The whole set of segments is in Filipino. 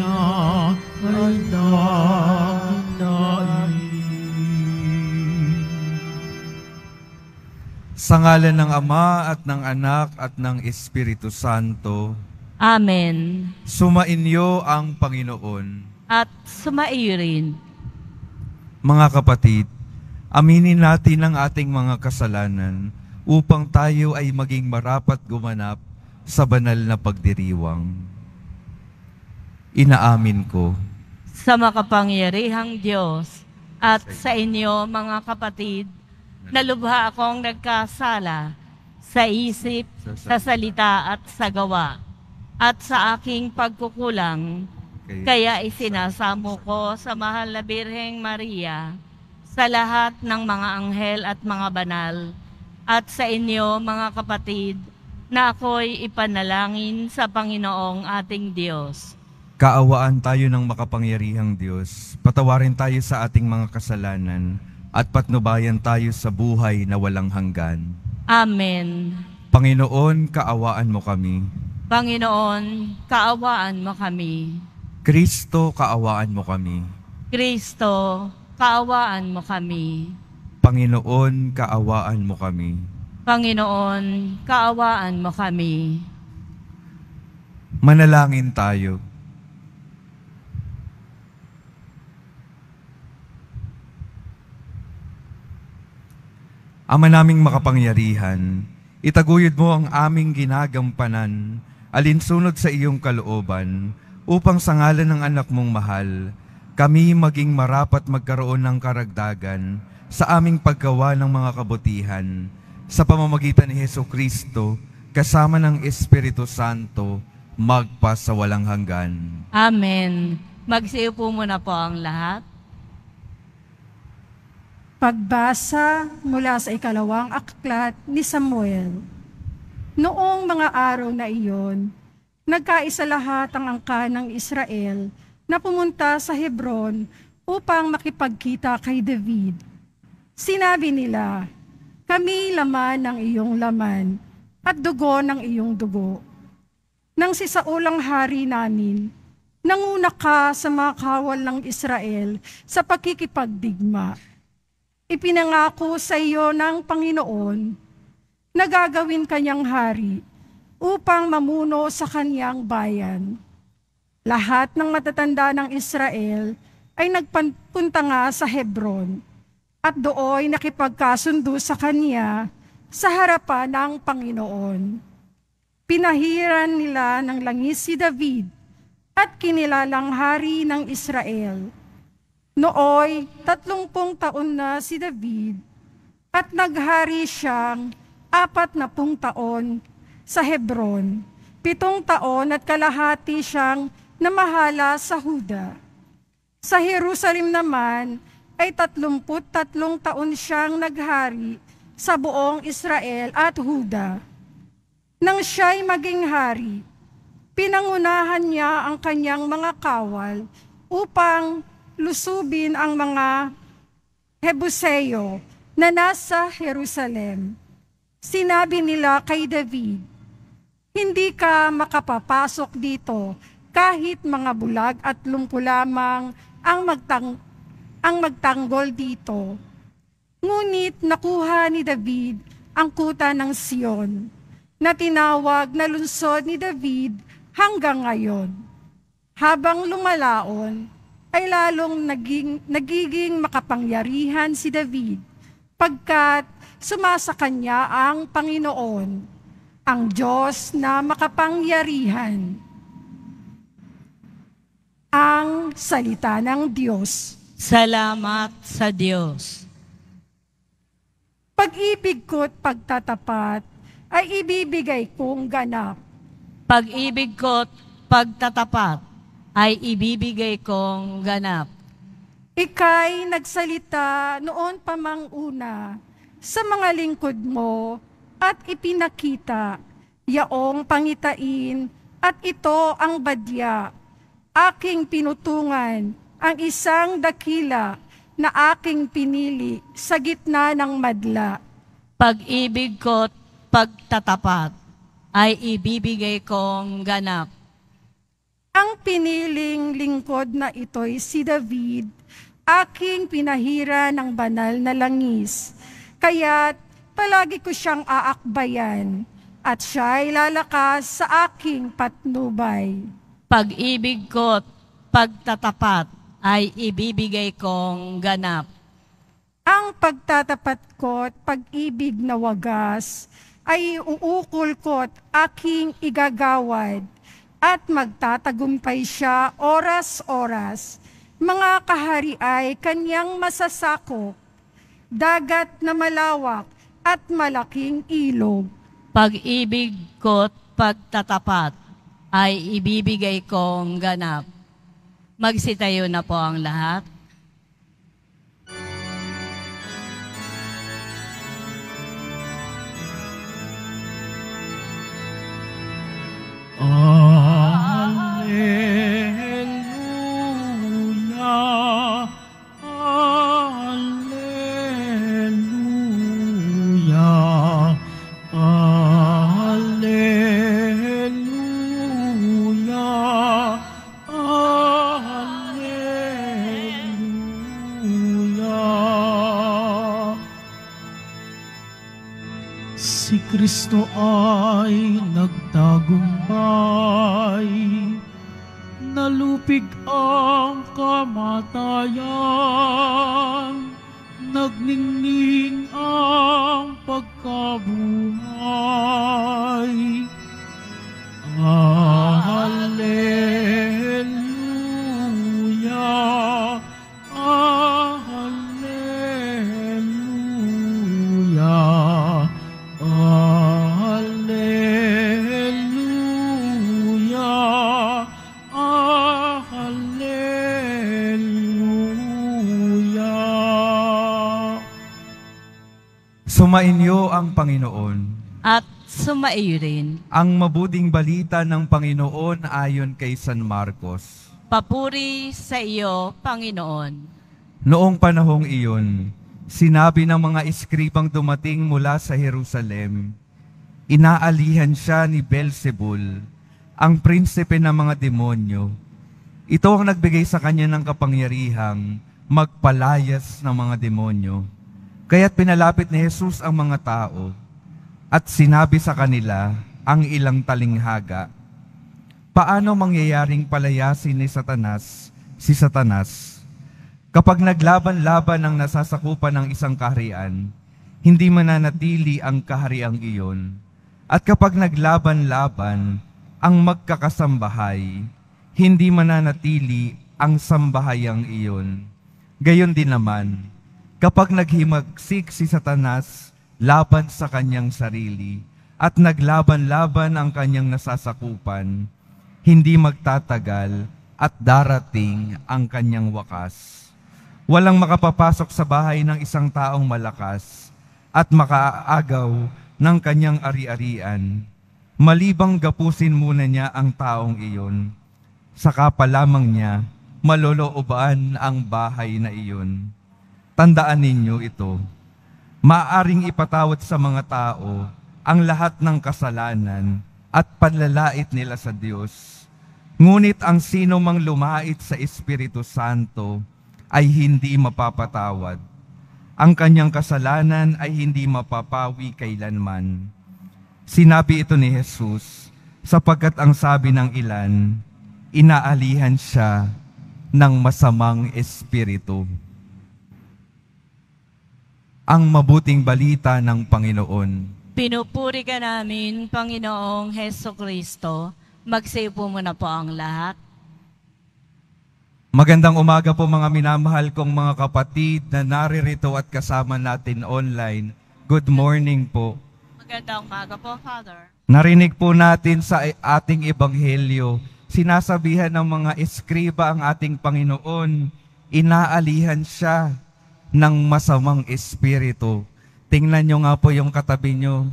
niya ay dakinain. Sa ngalan ng Ama at ng Anak at ng Espiritu Santo. Amen. Sumainyo ang Panginoon. At sumaiyo rin. Mga kapatid, aminin natin ang ating mga kasalanan upang tayo ay maging marapat gumanap sa banal na pagdiriwang. Inaamin ko Sa makapangyarihang Diyos at sa inyo mga kapatid, na lubha akong nagkasala sa isip, sa salita at sa gawa, at sa aking pagkukulang. Kaya isinasamo ko sa mahal na Birheng Maria, sa lahat ng mga anghel at mga banal, at sa inyo mga kapatid, na ako'y ipanalangin sa Panginoong ating Diyos. kaawaan tayo ng makapangyarihang Diyos, patawarin tayo sa ating mga kasalanan, at patnubayan tayo sa buhay na walang hanggan. Amen. Panginoon, kaawaan mo kami. Panginoon, kaawaan mo kami. Kristo, kaawaan mo kami. Kristo, kaawaan mo kami. Panginoon, kaawaan mo kami. Panginoon, kaawaan mo kami. Manalangin tayo. Ama naming makapangyarihan, itaguyod mo ang aming ginagampanan, alinsunod sa iyong kalooban, upang sa ngalan ng anak mong mahal, kami maging marapat magkaroon ng karagdagan sa aming paggawa ng mga kabutihan, sa pamamagitan ni Jesucristo, kasama ng Espiritu Santo, magpa sa walang hanggan. Amen. Magsiupo muna po ang lahat. Pagbasa mula sa ikalawang aklat ni Samuel. Noong mga araw na iyon, nagkaisa lahat ang angkan ng Israel na pumunta sa Hebron upang makipagkita kay David. Sinabi nila, "Kami laman ng iyong laman at dugo ng iyong dugo. Nang si Saul ang hari namin, nanguna ka sa mga kawal ng Israel sa pakikipagdigma. Ipinangako sa iyo ng Panginoon na gagawin kanyang hari upang mamuno sa kanyang bayan. Lahat ng matatanda ng Israel ay nagpunta nga sa Hebron at dooy nakipagkasundo sa kanya sa harapan ng Panginoon. Pinahiran nila ng langis si David at kinilalang hari ng Israel. Nooy 30 taon na si David at naghari siyang 40 taon sa Hebron. 7 taon at kalahati siyang namahala sa Huda. Sa Jerusalem naman ay 33 taon siyang naghari sa buong Israel at Huda. Nang siya'y maging hari, pinangunahan niya ang kanyang mga kawal upang lusubin ang mga Hebuseo na nasa Jerusalem. Sinabi nila kay David, "Hindi ka makapapasok dito kahit mga bulag at lumpo lamang ang magtanggol dito." Ngunit nakuha ni David ang kuta ng Sion, na tinawag na lungsod ni David hanggang ngayon. Habang lumalaon, ay lalong nagiging makapangyarihan si David, pagkat sumasa kanya ang Panginoon, ang Diyos na makapangyarihan. Ang salita ng Diyos. Salamat sa Diyos. Pag-ibig ko't pagtatapat ay ibibigay kong ganap. Pag-ibig ko't pagtatapat ay ibibigay kong ganap. Ika'y nagsalita noon pa mang una sa mga lingkod mo at ipinakita yaong pangitain at ito ang badya. Aking pinutungan ang isang dakila na aking pinili sa gitna ng madla. Pag-ibig ko't pagtatapat ay ibibigay kong ganap. Ang piniling lingkod na ito'y si David, aking pinahira ng banal na langis. Kaya't palagi ko siyang aakbayan, at siya'y lalakas sa aking patnubay. Pag-ibig ko't pagtatapat ay ibibigay kong ganap. Ang pagtatapat ko't pag-ibig na wagas ay uukol ko't aking igagawad, at magtatagumpay siya oras-oras. Mga kahari ay kanyang masasakop, dagat na malawak at malaking ilog. Pag-ibig ko't pagtatapat ay ibibigay kong ganap. Magsitayo na po ang lahat. Alleluia, alleluia, alleluia. Si Kristo ay nagtagumpay, nalupig ang kamatayan, nagningning ang pagkabuhay. Alleluia, alleluia, alleluia, alleluia. Sumainyo ang Panginoon. At sumaiyo rin. Ang mabuting balita ng Panginoon ayon kay San Marcos. Papuri sa iyo, Panginoon. Noong panahong iyon, sinabi ng mga eskribang dumating mula sa Jerusalem, inaalihan siya ni Beelzebul, ang prinsipe ng mga demonyo. Ito ang nagbigay sa kanya ng kapangyarihang magpalayas ng mga demonyo. Kaya't pinalapit ni Jesus ang mga tao at sinabi sa kanila ang ilang talinghaga. Paano mangyayaring palayasin ni Satanas si Satanas? Kapag naglaban-laban ang nasasakupan ng isang kaharian, hindi mananatili ang kahariang iyon. At kapag naglaban-laban ang magkakasambahay, hindi mananatili ang sambahayang iyon. Gayon din naman, kapag naghimagsik si Satanas laban sa kanyang sarili at naglaban-laban ang kanyang nasasakupan, hindi magtatagal at darating ang kanyang wakas. Walang makapapasok sa bahay ng isang taong malakas at makaagaw ng kanyang ari-arian, malibang gapusin muna niya ang taong iyon. Saka pa lamang niya malolooban ang bahay na iyon. Tandaan ninyo ito. Maaring ipatawad sa mga tao ang lahat ng kasalanan at panlalait nila sa Diyos. Ngunit ang sino mang lumait sa Espiritu Santo ay hindi mapapatawad. Ang kanyang kasalanan ay hindi mapapawi kailanman. Sinabi ito ni Jesus, sapagkat ang sabi ng ilan, inaalihan siya ng masamang espiritu. Ang mabuting balita ng Panginoon. Pinupuri ka namin, Panginoong Hesukristo. Magsayo po muna po ang lahat. Magandang umaga po mga minamahal kong mga kapatid na naririto at kasama natin online. Good morning po. Magandang umaga po, Father. Narinig po natin sa ating ebanghelyo, sinasabihan ng mga eskriba ang ating Panginoon, inaalihan siya ng masamang espiritu. Tingnan nyo nga po yung katabi nyo,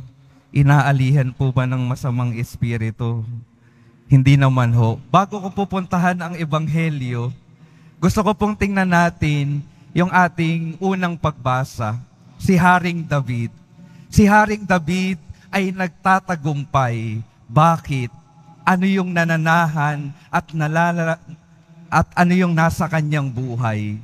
inaalihan po ba ng masamang espiritu? Hindi naman ho. Bago ko pupuntahan ang ebanghelyo, gusto ko pong tingnan natin yung ating unang pagbasa, si Haring David. Si Haring David ay nagtatagumpay. Bakit? ano yung nananahan at ano yung nasa kanyang buhay.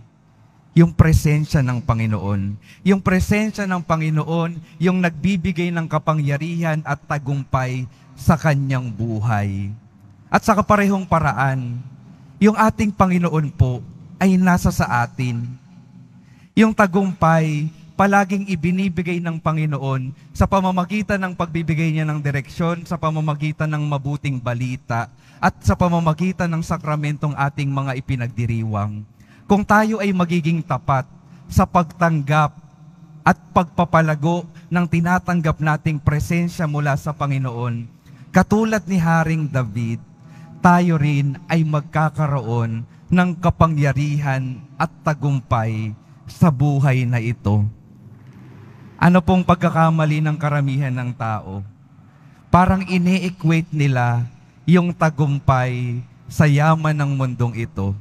Yung presensya ng Panginoon. Yung presensya ng Panginoon, yung nagbibigay ng kapangyarihan at tagumpay sa kanyang buhay. At sa kaparehong paraan, yung ating Panginoon po ay nasa sa atin. Yung tagumpay, palaging ibinibigay ng Panginoon sa pamamagitan ng pagbibigay niya ng direksyon, sa pamamagitan ng mabuting balita, at sa pamamagitan ng sakramentong ating mga ipinagdiriwang. Kung tayo ay magiging tapat sa pagtanggap at pagpapalago ng tinatanggap nating presensya mula sa Panginoon, katulad ni Haring David, tayo rin ay magkakaroon ng kapangyarihan at tagumpay sa buhay na ito. Ano pong pagkakamali ng karamihan ng tao? Parang ine-equate nila yung tagumpay sa yaman ng mundong ito.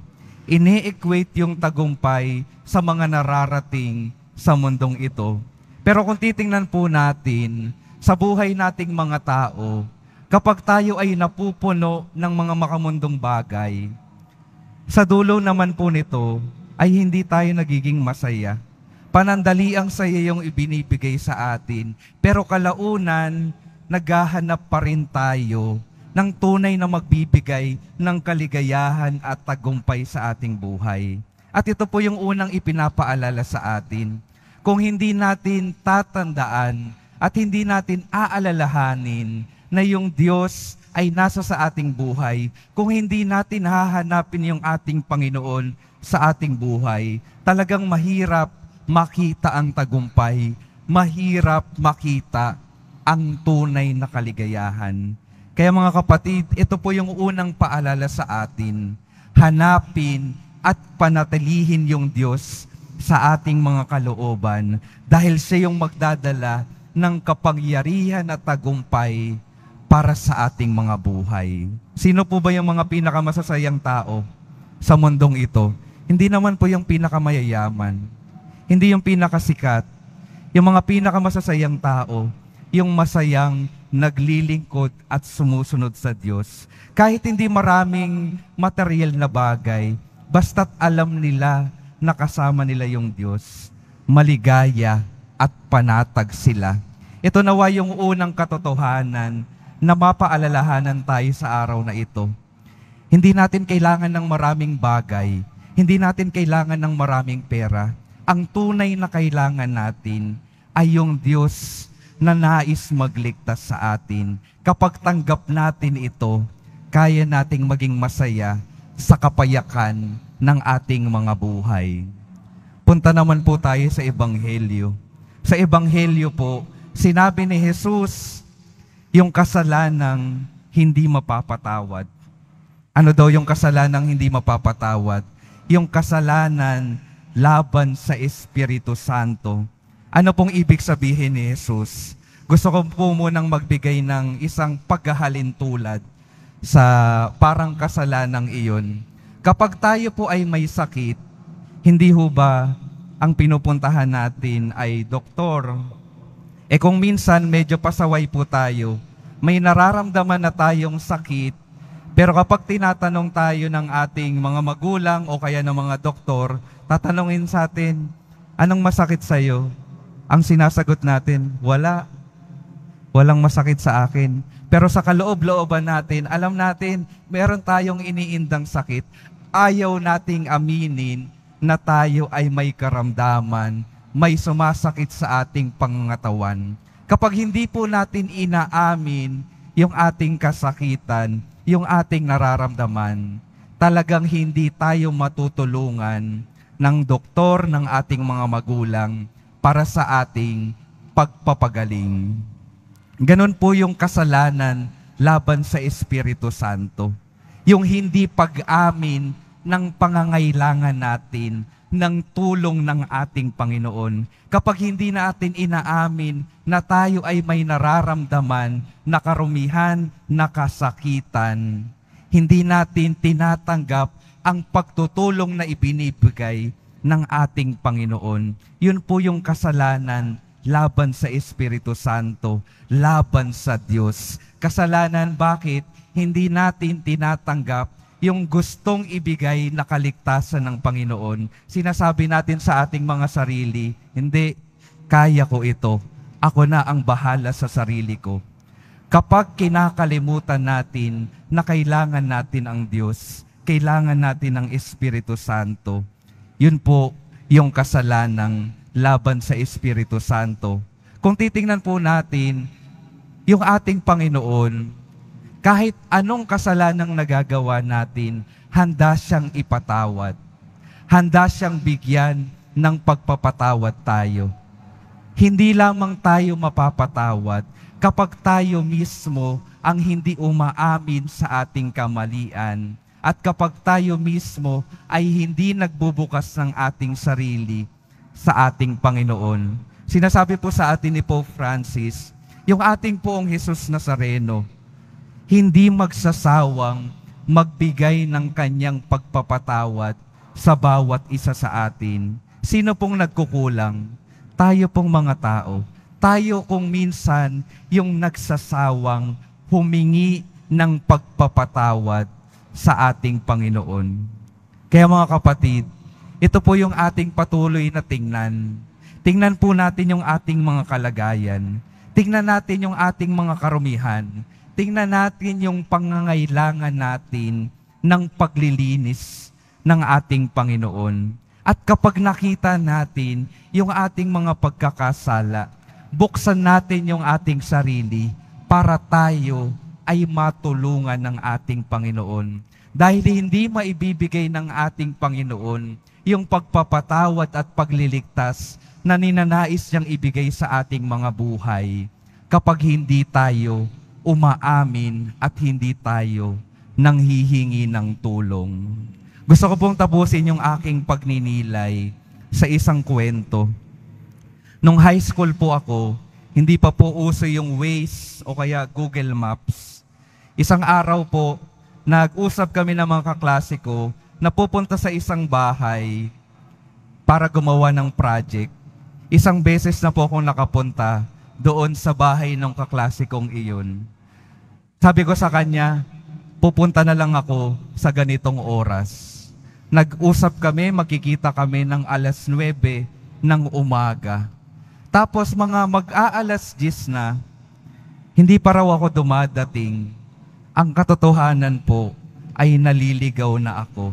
Ine-equate yung tagumpay sa mga nararating sa mundong ito. Pero kung titingnan po natin sa buhay nating mga tao, kapag tayo ay napupuno ng mga makamundong bagay, sa dulo naman po nito ay hindi tayo nagiging masaya. Panandaliang saya yung ibinibigay sa atin, pero kalaunan, naghahanap pa rin tayo ng tunay na magbibigay ng kaligayahan at tagumpay sa ating buhay. At ito po yung unang ipinapaalala sa atin. Kung hindi natin tatandaan at hindi natin aalalahanin na yung Diyos ay nasa sa ating buhay, kung hindi natin hahanapin yung ating Panginoon sa ating buhay, talagang mahirap makita ang tagumpay, mahirap makita ang tunay na kaligayahan. Kaya mga kapatid, ito po yung unang paalala sa atin. Hanapin at panatilihin yung Diyos sa ating mga kalooban dahil siya yung magdadala ng kapangyarihan at tagumpay para sa ating mga buhay. Sino po ba yung mga pinakamasasayang tao sa mundong ito? Hindi naman po yung pinakamayayaman. Hindi yung pinakasikat. Yung mga pinakamasasayang tao, yung masayang naglilingkod at sumusunod sa Diyos. Kahit hindi maraming material na bagay, basta't alam nila na kasama nila yung Diyos, maligaya at panatag sila. Ito nawa yung unang katotohanan na mapaalalahanan tayo sa araw na ito. Hindi natin kailangan ng maraming bagay. Hindi natin kailangan ng maraming pera. Ang tunay na kailangan natin ay yung Diyos na nais magligtas sa atin. Kapag tanggap natin ito, kaya nating maging masaya sa kapayakan ng ating mga buhay. Punta naman po tayo sa Ebanghelyo. Sa Ebanghelyo po, sinabi ni Jesus, yung kasalanang hindi mapapatawad. Ano daw yung kasalanang hindi mapapatawad? Yung kasalanan laban sa Espiritu Santo. Ano pong ibig sabihin ni Jesus? Gusto ko po munang magbigay ng isang paghahalintulad sa parang kasalanang iyon. Kapag tayo po ay may sakit, hindi ho ba ang pinupuntahan natin ay doktor? Kung minsan medyo pasaway po tayo, may nararamdaman na tayong sakit, pero kapag tinatanong tayo ng ating mga magulang o kaya ng mga doktor, tatanungin sa atin, anong masakit sa'yo? Ang sinasagot natin, wala. Walang masakit sa akin. Pero sa kaloob-looban natin, alam natin, meron tayong iniindang sakit. Ayaw nating aminin na tayo ay may karamdaman, may sumasakit sa ating pangangatawan. Kapag hindi po natin inaamin yung ating kasakitan, yung ating nararamdaman, talagang hindi tayo matutulungan ng doktor, ng ating mga magulang, para sa ating pagpapagaling. Ganon po yung kasalanan laban sa Espiritu Santo. Yung hindi pag-amin ng pangangailangan natin ng tulong ng ating Panginoon. Kapag hindi natin inaamin na tayo ay may nararamdaman na karumihan, na kasakitan, hindi natin tinatanggap ang pagtutulong na ibinibigay ng ating Panginoon. Yun po yung kasalanan laban sa Espiritu Santo, laban sa Diyos. Kasalanan, bakit? Hindi natin tinatanggap yung gustong ibigay na kaligtasan ng Panginoon. Sinasabi natin sa ating mga sarili, hindi, kaya ko ito. Ako na ang bahala sa sarili ko. Kapag kinakalimutan natin na kailangan natin ang Diyos, kailangan natin ang Espiritu Santo, yun po yung kasalanang laban sa Espiritu Santo. Kung titingnan po natin, yung ating Panginoon, kahit anong kasalanang nagagawa natin, handa siyang ipatawad. Handa siyang bigyan ng pagpapatawad tayo. Hindi lamang tayo mapapatawad kapag tayo mismo ang hindi umaamin sa ating kamalian at kapag tayo mismo ay hindi nagbubukas ng ating sarili sa ating Panginoon. Sinasabi po sa atin ni Pope Francis, yung ating poong Jesus Nazareno, hindi magsasawang magbigay ng kanyang pagpapatawad sa bawat isa sa atin. Sino pong nagkukulang? Tayo pong mga tao. Tayo kung minsan yung nagsasawang humingi ng pagpapatawad sa ating Panginoon. Kaya mga kapatid, ito po yung ating patuloy na tingnan. Tingnan po natin yung ating mga kalagayan. Tingnan natin yung ating mga karumihan. Tingnan natin yung pangangailangan natin ng paglilinis ng ating Panginoon. At kapag nakita natin yung ating mga pagkakasala, buksan natin yung ating sarili para tayo ay matulungan ng ating Panginoon. Dahil hindi maibibigay ng ating Panginoon yung pagpapatawad at pagliligtas na ninanais niyang ibigay sa ating mga buhay kapag hindi tayo umaamin at hindi tayo nanghihingi ng tulong. Gusto ko pong tapusin yung aking pagninilay sa isang kwento. Nung high school po ako, hindi pa po uso yung Waze o kaya Google Maps. Isang araw po, nag-usap kami ng mga kaklase ko na pupunta sa isang bahay para gumawa ng project. Isang beses na po akong nakapunta doon sa bahay ng kaklase kong iyon. Sabi ko sa kanya, pupunta na lang ako sa ganitong oras. Nag-usap kami, magkikita kami ng 9:00 ng umaga. Tapos mga mag-aalas 10 na, hindi pa raw ako dumadating. Ang katotohanan po ay naliligaw na ako.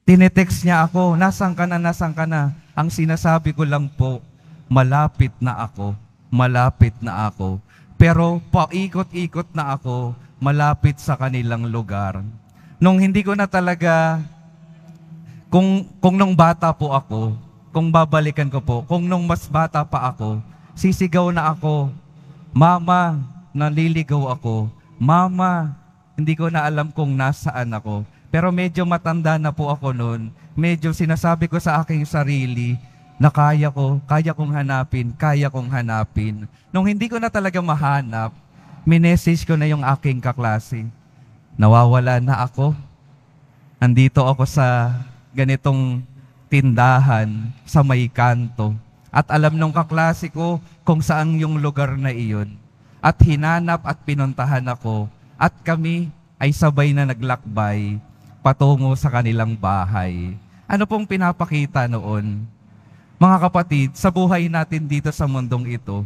Tinetext niya ako, nasaan ka na, nasaan ka na? Ang sinasabi ko lang po, malapit na ako, malapit na ako. Pero paikot-ikot na ako, malapit sa kanilang lugar. Nung hindi ko na talaga, kung nung bata po ako, kung babalikan ko po, kung nung mas bata pa ako, sisigaw na ako, Mama, naliligaw ako. Mama, hindi ko na alam kung nasaan ako. Pero medyo matanda na po ako noon. Medyo sinasabi ko sa aking sarili na kaya kong hanapin. Nung hindi ko na talaga mahanap, minessage ko na yung aking kaklase. Nawawala na ako. Nandito ako sa ganitong tindahan sa may kanto. At alam nung kaklase ko kung saan yung lugar na iyon. At hinanap at pinuntahan ako. At kami ay sabay na naglakbay patungo sa kanilang bahay. Ano pong pinapakita noon? Mga kapatid, sa buhay natin dito sa mundong ito,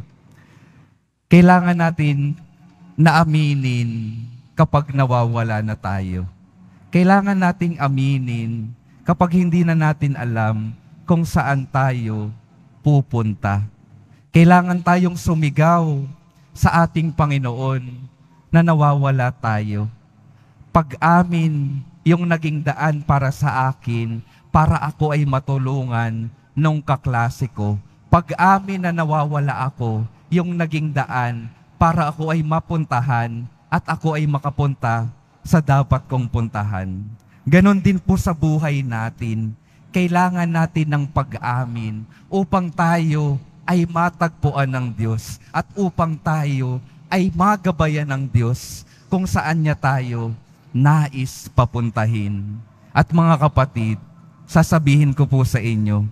kailangan natin na aminin kapag nawawala na tayo. Kailangan nating aminin kapag hindi na natin alam kung saan tayo pupunta. Kailangan tayong sumigaw sa ating Panginoon na nawawala tayo. Pag-amin yung naging daan para sa akin, para ako ay matulungan nung kaklase ko. Pag-amin na nawawala ako, yung naging daan para ako ay mapuntahan at ako ay makapunta sa dapat kong puntahan. Ganon din po sa buhay natin. Kailangan natin ng pag-amin upang tayo ay matagpuan ng Diyos at upang tayo ay magabayan ng Diyos kung saan niya tayo nais papuntahin. At mga kapatid, sasabihin ko po sa inyo,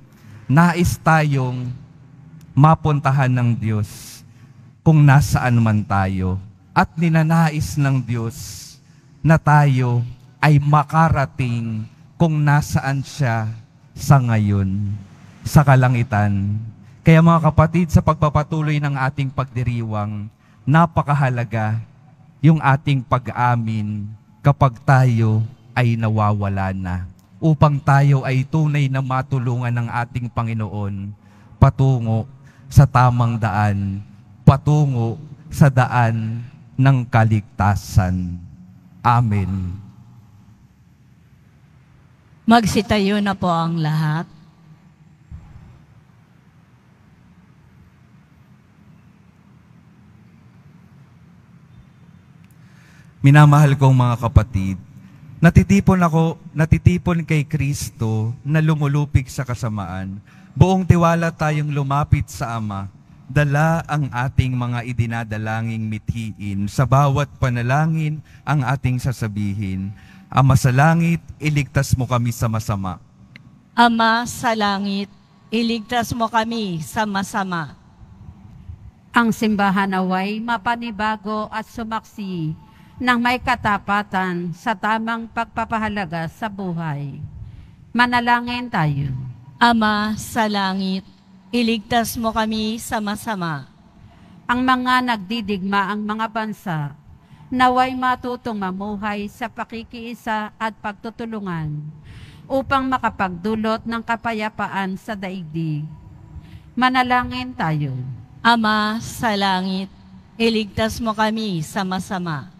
nais tayong mapuntahan ng Diyos kung nasaan man tayo. At ninanais ng Diyos na tayo ay makarating kung nasaan siya sa ngayon, sa kalangitan. Kaya mga kapatid, sa pagpapatuloy ng ating pagdiriwang, napakahalaga yung ating pag-amin kapag tayo ay nawawala na, upang tayo ay tunay na matulungan ng ating Panginoon patungo sa tamang daan, patungo sa daan ng kaligtasan. Amen. Magsitayo na po ang lahat. Minamahal kong mga kapatid, natitipon kay Kristo na lumulupig sa kasamaan. Buong tiwala tayong lumapit sa Ama, dala ang ating mga idinadalangin mithiin. Sa bawat panalangin ang ating sasabihin, Ama sa langit, iligtas mo kami sa masama. Ama sa langit, iligtas mo kami sa masama. Ang simbahan naway mapanibago at sumaksi ng may katapatan sa tamang pagpapahalaga sa buhay. Manalangin tayo. Ama sa langit, iligtas mo kami sa masama. Ang mga nagdidigma ang mga bansa, naway matutong mamuhay sa pakikiisa at pagtutulungan upang makapagdulot ng kapayapaan sa daigdig. Manalangin tayo. Ama sa langit, iligtas mo kami sa masama.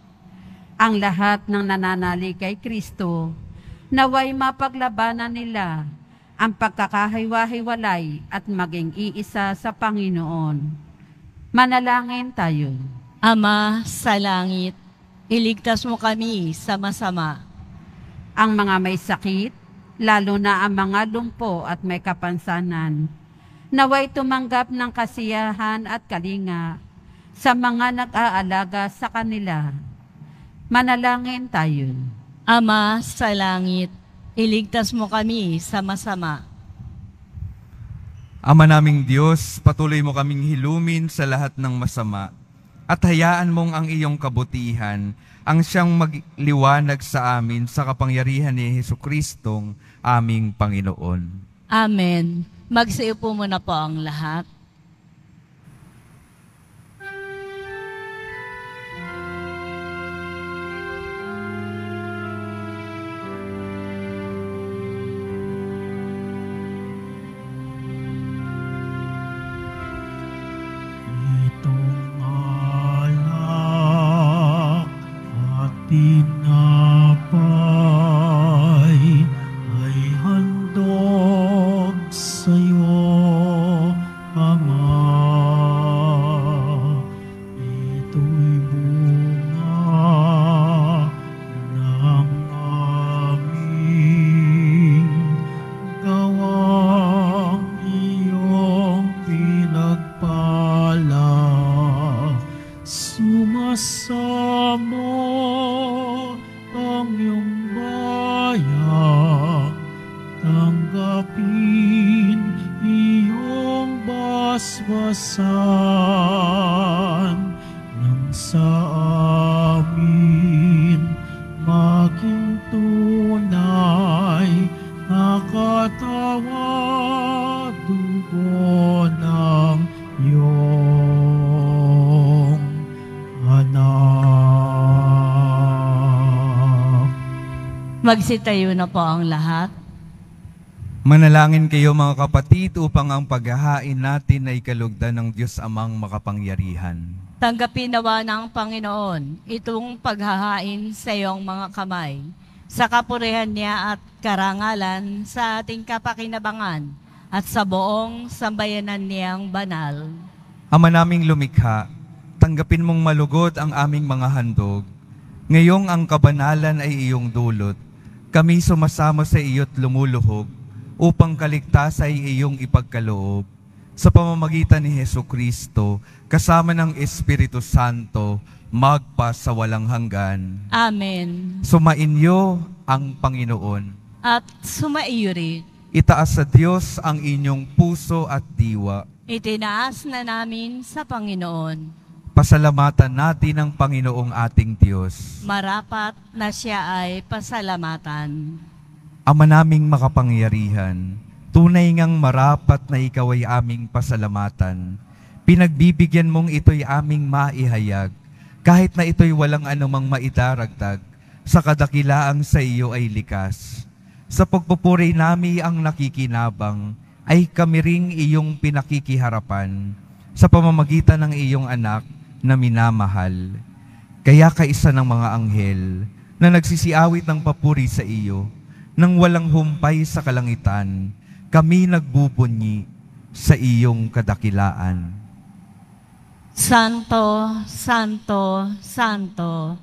Ang lahat ng nananalig kay Kristo, naway mapaglabanan nila ang pagkakahiwa-hiwalay at maging iisa sa Panginoon. Manalangin tayo. Ama sa langit, iligtas mo kami sa masama. Ang mga may sakit, lalo na ang mga lumpo at may kapansanan, naway tumanggap ng kasiyahan at kalinga sa mga nag-aalaga sa kanila. Manalangin tayo. Ama sa langit, iligtas mo kami sa masama. Ama naming Diyos, patuloy mo kaming hilumin sa lahat ng masama at hayaan mong ang iyong kabutihan ang siyang magliwanag sa amin sa kapangyarihan ni Jesucristong aming Panginoon. Amen. Magsiupo muna po ang lahat. Itong alak at tinapay ay handog sa'yo, Ama. Ito'y bunga ng aming gawang iyong pinagpala. Sumasamo ang iyong bayan, tanggapin iyong basbasan nang sa amin maging tunay na katawan dugo ng iyong anak. Magsitayo na po ang lahat. Manalangin kayo mga kapatid upang ang paghahain natin ay kalugdan ng Diyos Amang makapangyarihan. Tanggapin nawa ng Panginoon itong paghahain sa iyong mga kamay, sa kapurihan niya at karangalan sa ating kapakinabangan at sa buong sambayanan niyang banal. Ama naming lumikha, tanggapin mong malugod ang aming mga handog. Ngayong ang kabanalan ay iyong dulot, kami sumasama sa iyo't lumuluhog, upang kaligtas ay iyong ipagkaloob. Sa pamamagitan ni Jesucristo, kasama ng Espiritu Santo, magpa sa walang hanggan. Amen. Sumainyo ang Panginoon. At sumaiyo rin. Itaas sa Diyos ang inyong puso at diwa. itinaas na namin sa Panginoon. Pasalamatan natin ang Panginoong ating Diyos. Marapat na siya ay pasalamatan. Ama naming makapangyarihan, tunay ngang marapat na ikaw ay aming pasalamatan. Pinagbibigyan mong ito'y aming maihayag, kahit na ito'y walang anumang maidaragdag, sa kadakilaang sa iyo ay likas. Sa pagpupuri nami ang nakikinabang, ay kami ring iyong pinakikiharapan, sa pamamagitan ng iyong anak na minamahal. Kaya kaisa ng mga anghel na nagsisiawit ng papuri sa iyo, nang walang humpay sa kalangitan, kami nagbubunyi sa iyong kadakilaan. Santo, Santo, Santo,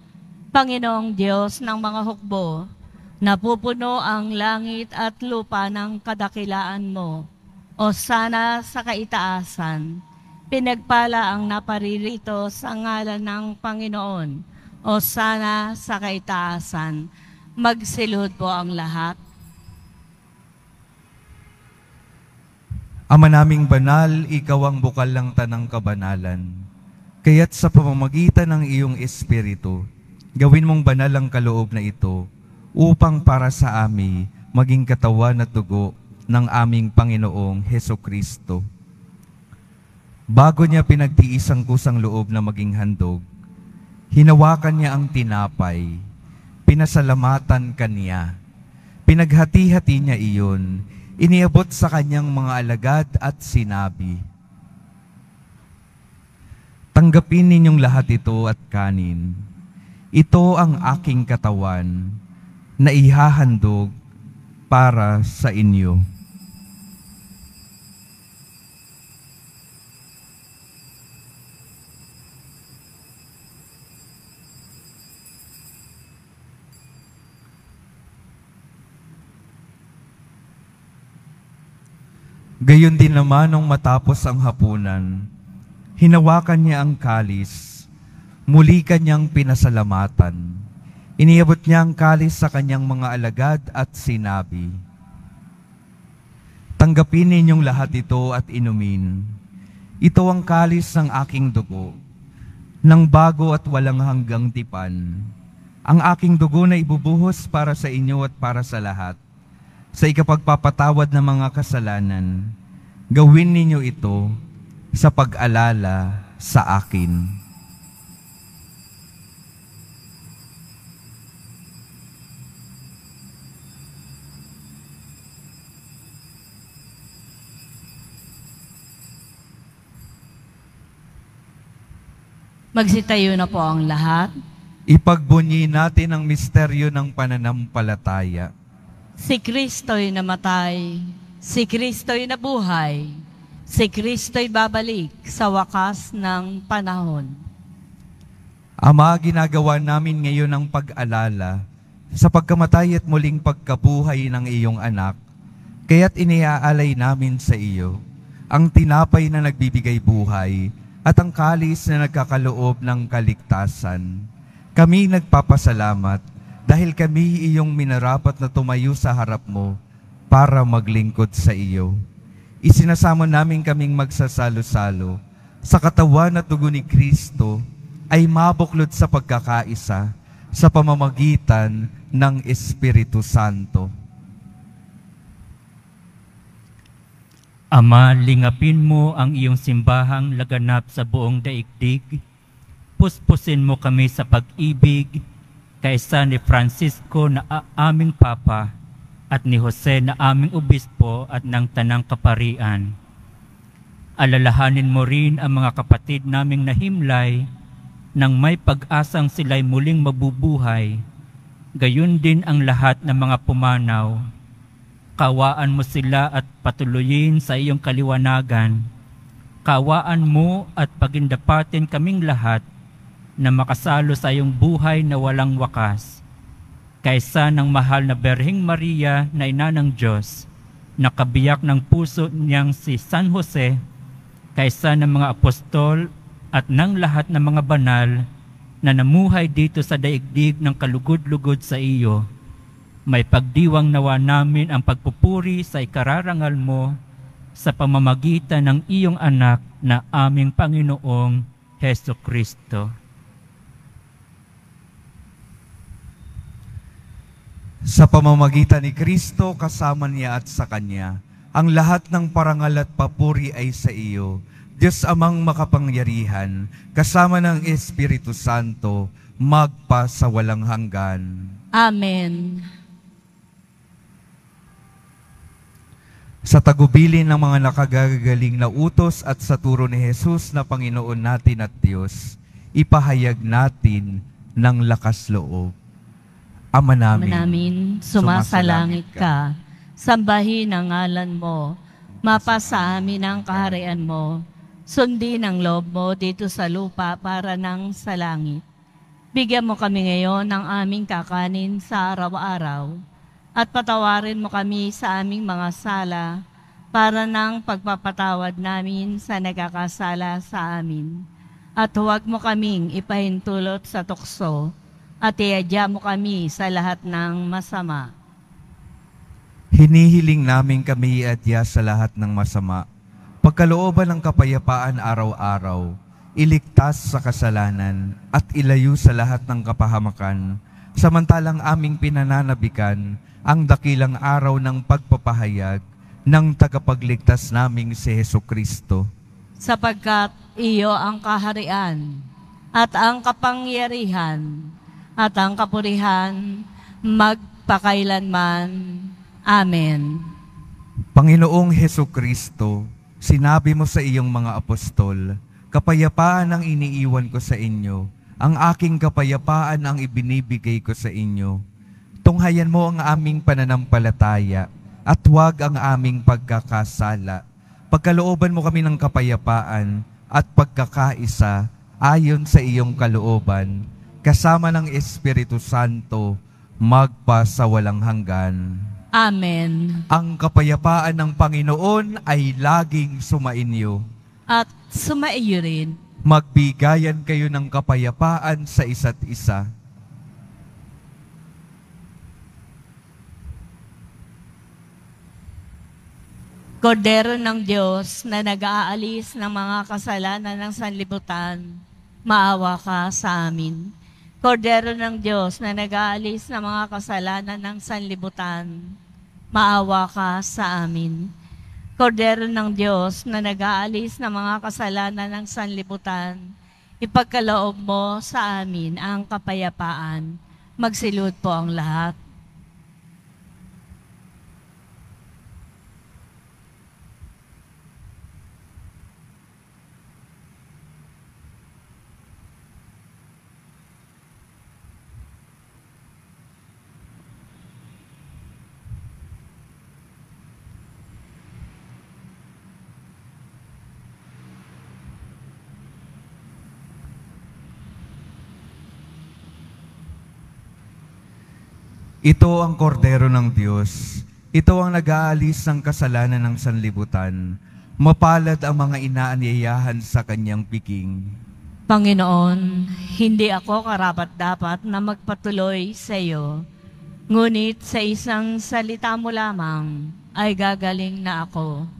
Panginoong Diyos ng mga hukbo, napupuno ang langit at lupa ng kadakilaan mo. O sana sa kaitaasan, pinagpala ang naparirito sa ngalan ng Panginoon. O sana sa kaitaasan, magsilhod po ang lahat. Ama naming banal, ikaw ang bukal ng tanang kabanalan. Kaya't sa pamamagitan ng iyong Espiritu, gawin mong banal ang kaloob na ito, upang para sa amin maging katawan at dugo ng aming Panginoong Hesukristo. Bago niya pinagtiis ang kusang loob na maging handog, hinawakan niya ang tinapay, pinasalamatan kaniya, pinaghati-hati niya iyon, iniabot sa kanyang mga alagad at sinabi, "Tanggapin ninyong lahat ito at kanin. Ito ang aking katawan na ihahandog para sa inyo." Gayon din naman nung matapos ang hapunan, hinawakan niya ang kalis, muli kanyang pinasalamatan. Iniabot niya ang kalis sa kanyang mga alagad at sinabi, "Tanggapin ninyong lahat ito at inumin. Ito ang kalis ng aking dugo, ng bago at walang hanggang tipan. Ang aking dugo na ibubuhos para sa inyo at para sa lahat. Sa ikapagpapatawad ng mga kasalanan, gawin ninyo ito sa pag-alala sa akin." Magsitayo na po ang lahat. Ipagbunyi natin ang misteryo ng pananampalataya. Si Kristo'y namatay, si Kristo'y nabuhay, si Kristo'y babalik sa wakas ng panahon. Ama, ginagawa namin ngayon ang pag-alala sa pagkamatay at muling pagkabuhay ng iyong anak, kaya't iniaalay namin sa iyo ang tinapay na nagbibigay buhay at ang kalis na nagkakaloob ng kaligtasan. Kami nagpapasalamat dahil kami iyong minarapat na tumayo sa harap mo para maglingkod sa iyo. Isinasamo namin kaming magsasalo-salo sa katawan at dugo ni Kristo ay mabuklod sa pagkakaisa sa pamamagitan ng Espiritu Santo. Ama, lingapin mo ang iyong simbahang laganap sa buong daigdig. Puspusin mo kami sa pag-ibig kaysa ni Francisco na aming Papa at ni Jose na aming Obispo at ng Tanang Kaparian. Alalahanin mo rin ang mga kapatid naming nahimlay nang may pag-asang sila'y muling mabubuhay. Gayon din ang lahat ng mga pumanaw. Kawaan mo sila at patuloyin sa iyong kaliwanagan. Kawaan mo at pagindapatin kaming lahat na makasalo sa iyong buhay na walang wakas. Kaysa ng mahal na Berheng Maria na ina ng Diyos, na kabiyak ng puso niyang si San Jose, kaysa ng mga apostol at ng lahat ng mga banal na namuhay dito sa daigdig ng kalugod-lugod sa iyo. May pagdiwang nawa namin ang pagpupuri sa ikararangal mo sa pamamagitan ng iyong anak na aming Panginoong Heso Kristo. Sa pamamagitan ni Kristo, kasama niya at sa Kanya, ang lahat ng parangal at papuri ay sa iyo, Diyos Amang makapangyarihan, kasama ng Espiritu Santo, magpa sa walang hanggan. Amen. Sa tagubilin ng mga nakagagaling na utos at sa turo ni Jesus na Panginoon natin at Diyos, ipahayag natin ng lakas loob. Ama namin, sumasalangit ka, sambahin ang ngalan mo, mapasa amin ang kaharian mo, sundin ang loob mo dito sa lupa para nang sa langit. Bigyan mo kami ngayon ng aming kakanin sa araw-araw, at patawarin mo kami sa aming mga sala, para nang pagpapatawad namin sa nagkakasala sa amin. At huwag mo kaming ipahintulot sa tukso, at iadya mo kami sa lahat ng masama. hinihiling namin kami iadya sa lahat ng masama, pagkalooban ng kapayapaan araw-araw, iligtas sa kasalanan at ilayo sa lahat ng kapahamakan, samantalang aming pinananabikan ang dakilang araw ng pagpapahayag ng tagapagligtas naming si Heso Kristo. Sapagkat iyo ang kaharian, at ang kapangyarihan, at ang kapurihan, magpakailanman. Amen. Panginoong Heso Kristo, sinabi mo sa iyong mga apostol, kapayapaan ang iniiwan ko sa inyo, ang aking kapayapaan ang ibinibigay ko sa inyo. Tunghayan mo ang aming pananampalataya at huwag ang aming pagkakasala. Pagkalooban mo kami ng kapayapaan at pagkakaisa ayon sa iyong kalooban, kasama ng Espiritu Santo, magpa sa walang hanggan. Amen. Ang kapayapaan ng Panginoon ay laging sumainyo. At sumaiyo rin. Magbigayan kayo ng kapayapaan sa isa't isa. Kordero ng Diyos na nag-aalis ng mga kasalanan ng sanlibutan, maawa ka sa amin. Kordero ng Diyos na nag-aalis ng mga kasalanan ng sanlibutan, maawa ka sa amin. Kordero ng Diyos na nag-aalis ng mga kasalanan ng sanlibutan, ipagkaloob mo sa amin ang kapayapaan. Magsilod po ang lahat. Ito ang kordero ng Diyos. Ito ang nag-aalis ng kasalanan ng sanlibutan. Mapalad ang mga inaanyayahan sa kanyang piking. Panginoon, hindi ako karapat-dapat na magpatuloy sa iyo. Ngunit sa isang salita mo lamang ay gagaling na ako.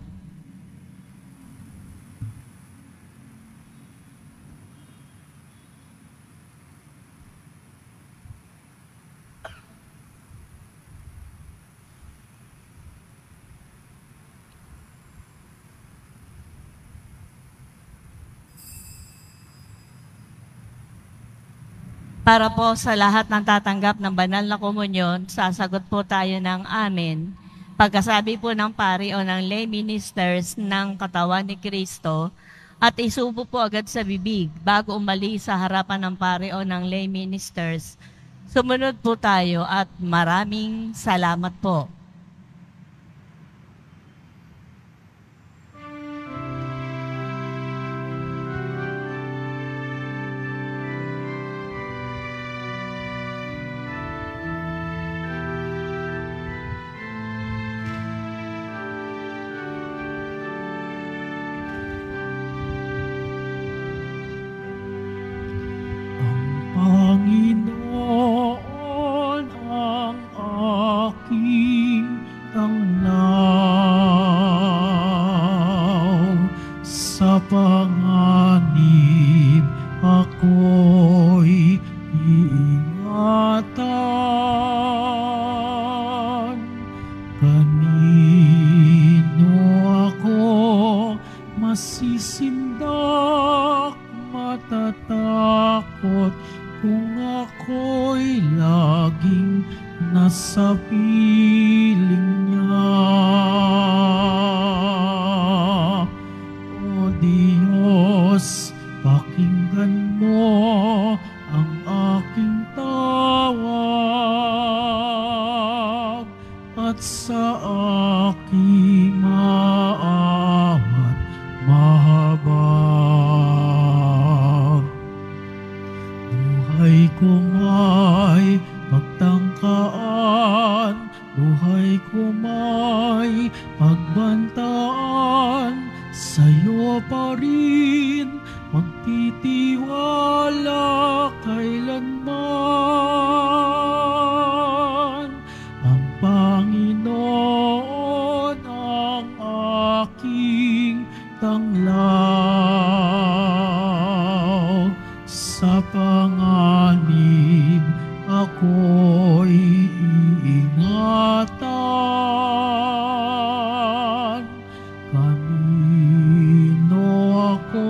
Para po sa lahat ng tatanggap ng banal na komunyon, sasagot po tayo ng amen. Pagkasabi po ng pari o ng lay ministers ng katawan ni Kristo, at isubo po agad sa bibig bago umalis sa harapan ng pari o ng lay ministers. Sumunod po tayo at maraming salamat po. Panginoon ang aking nasa piling niya. O Diyos, pakinggan mo ang aking tawag at sa aking maawat mahabag. Buhay ko may pagtangkaan, buhay ko may pagbantaan, sa'yo pa rin magtitiwala kailanman. Ang Panginoon ang aking tanglaw, sa panganib ako'y iingatan. Kanino ako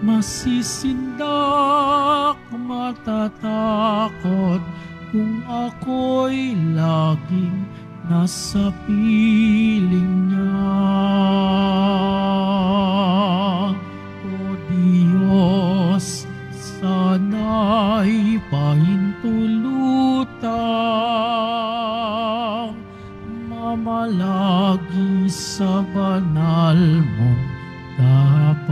masisindak, matatakot kung ako'y laging nasa piling niya. O Diyos, sana'y pahintulutang mamalagi sa banal mong dapan.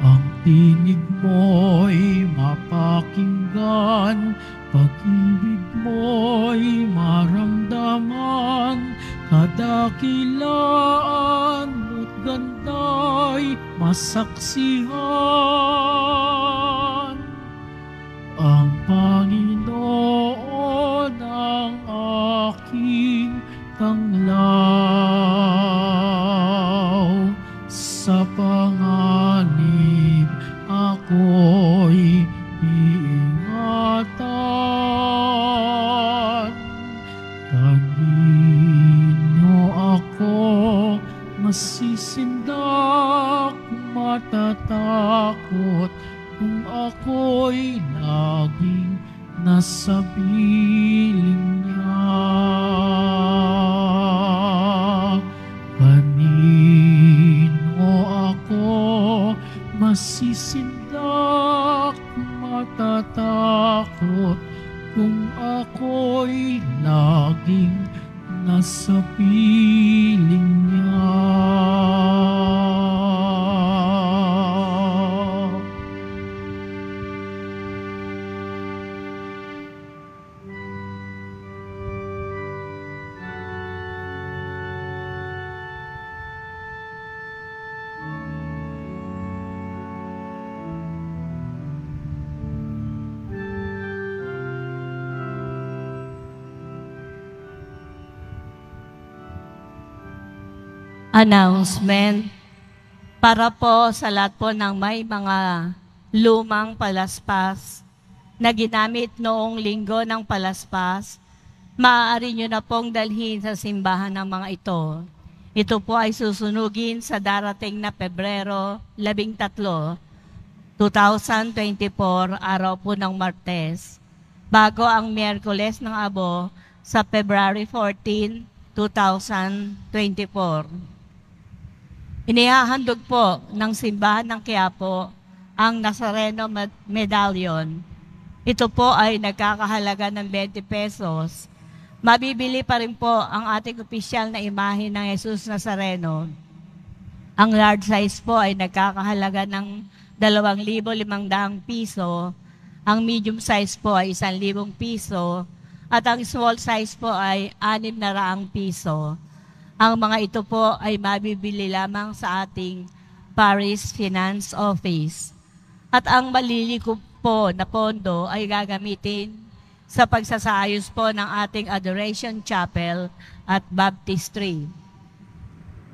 Ang tinig mo'y mapakinggan, pag-ibig mo'y maramdaman, kadakilaan mo't ganda'y masaksihan. Ang Panginoon ang aking tanglaw, sa panganib ako'y iingatan. Kanino ako masisindak, matatakot kung ako'y laging nasa piling niya. Kanino ako masisindak, matatakot kung ako'y laging nasa piling niya. Announcement. Para po sa lahat po ng may mga lumang palaspas na ginamit noong linggo ng palaspas, maaari nyo na pong dalhin sa simbahan ng mga ito. Ito po ay susunugin sa darating na Pebrero 13, 2024, araw po ng Martes, bago ang Miyerkules ng Abo sa February 14, 2024. Inihahandog po ng simbahan ng Quiapo ang Nazareno Medallion. Ito po ay nagkakahalaga ng 20 pesos. Mabibili pa rin po ang ating opisyal na imahe ng Jesus Nazareno. Ang large size po ay nagkakahalaga ng 2,500 piso. Ang medium size po ay 1,000 piso. At ang small size po ay 600 piso. Ang mga ito po ay mabibili lamang sa ating Parish Finance Office. At ang malilikop po na pondo ay gagamitin sa pagsasayos po ng ating Adoration Chapel at Baptistry.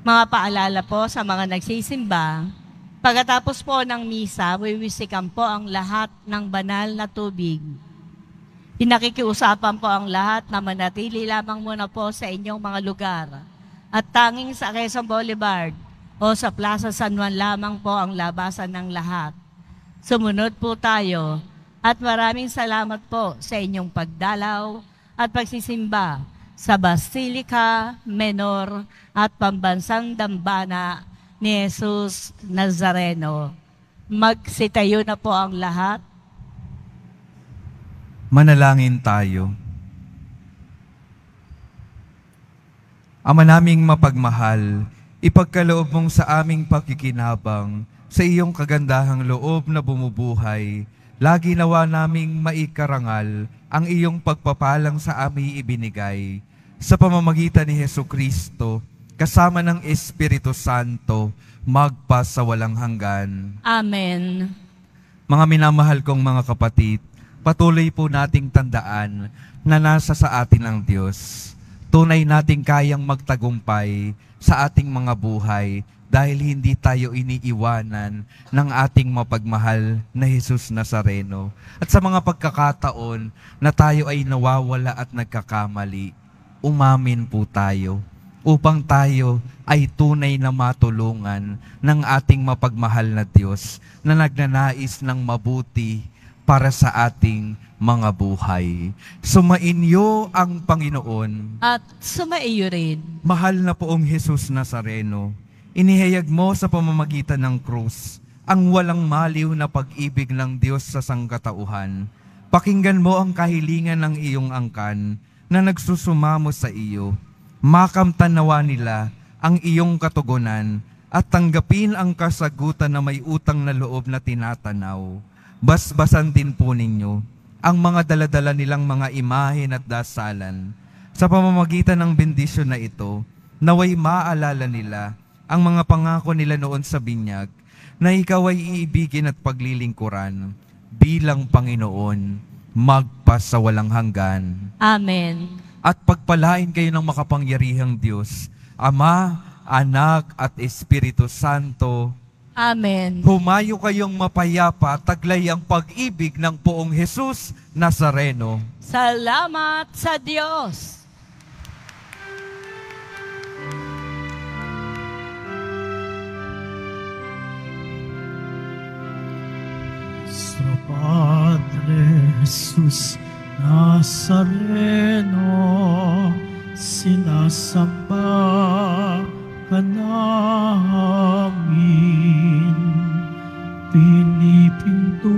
Mga paalala po sa mga nagsisimba, pagkatapos po ng misa, wiwisikan po ang lahat ng banal na tubig. Pinakikiusapan po ang lahat na manatili lamang muna po sa inyong mga lugar. At tanging sa Quezon Boulevard o sa Plaza San Juan lamang po ang labasan ng lahat. Sumunod po tayo At maraming salamat po sa inyong pagdalaw at pagsisimba sa Basilica Menor at Pambansang Dambana ni Jesus Nazareno. Magsitayo na po ang lahat. Manalangin tayo. Ama naming mapagmahal, ipagkaloob mong sa aming pakikinabang, sa iyong kagandahang loob na bumubuhay, lagi nawa naming maikarangal ang iyong pagpapalang sa aming ibinigay. Sa pamamagitan ni Jesucristo, kasama ng Espiritu Santo, magpa sa walang hanggan. Amen. Mga minamahal kong mga kapatid, patuloy po nating tandaan na nasa sa atin ang Diyos. Tunay nating kayang magtagumpay sa ating mga buhay dahil hindi tayo iniiwanan ng ating mapagmahal na Jesus Nazareno. At sa mga pagkakataon na tayo ay nawawala at nagkakamali, umamin po tayo upang tayo ay tunay na matulungan ng ating mapagmahal na Diyos na nagnanais ng mabuti para sa ating mga buhay. Sumainyo ang Panginoon. At sumaiyo rin. Mahal na poong Jesus Nazareno, inihayag mo sa pamamagitan ng krus ang walang maliw na pag-ibig ng Diyos sa sangkatauhan. Pakinggan mo ang kahilingan ng iyong angkan na nagsusumamo sa iyo. Makamtan nawa nila ang iyong katugunan at tanggapin ang kasagutan na may utang na loob na tinatanaw. Basbasan din po ninyo ang mga daladala nilang mga imahen at dasalan. Sa pamamagitan ng bendisyon na ito, naway maalala nila ang mga pangako nila noon sa binyag na ikaw ay iibigin at paglilingkuran bilang Panginoon magpa sa walang hanggan. Amen. At pagpalain kayo ng makapangyarihang Diyos, Ama, Anak at Espiritu Santo. Amen. Humayo kayong mapayapa, taglay ang pag-ibig ng poong Jesus Nazareno. Salamat sa Diyos. Nuestro Padre Jesus Nazareno, sinasamba ka namin, pinipinto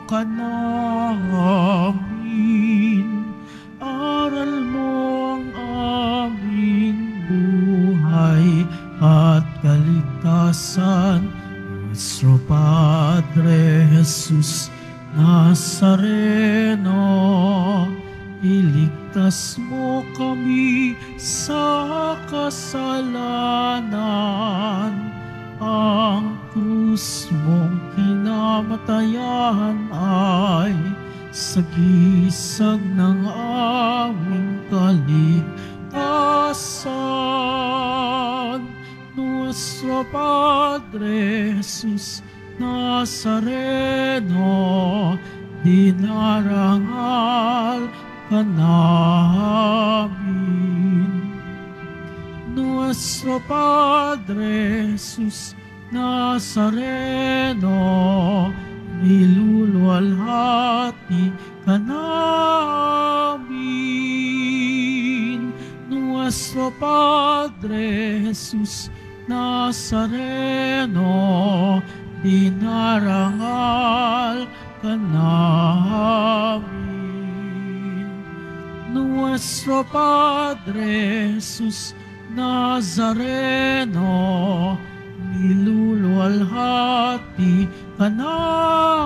ka namin, aral mo ang aming buhay at kaligtasan. Nuestro Padre Jesus Nazareno, iligtas mo kami sa kasalanan. Ang krus mong kinamatayan ay sagisag ng aming kaligtasan. Nuestro Padre Jesus Nazareno, dinarangal ka namin. Nuestro Padre Jesus Nazareno, niluluwalhati ka namin. Nuestro Padre Jesus Nazareno, dinarangal ka namin. Nuestro Padre Jesus Nazareno, niluluwalhati ka namin.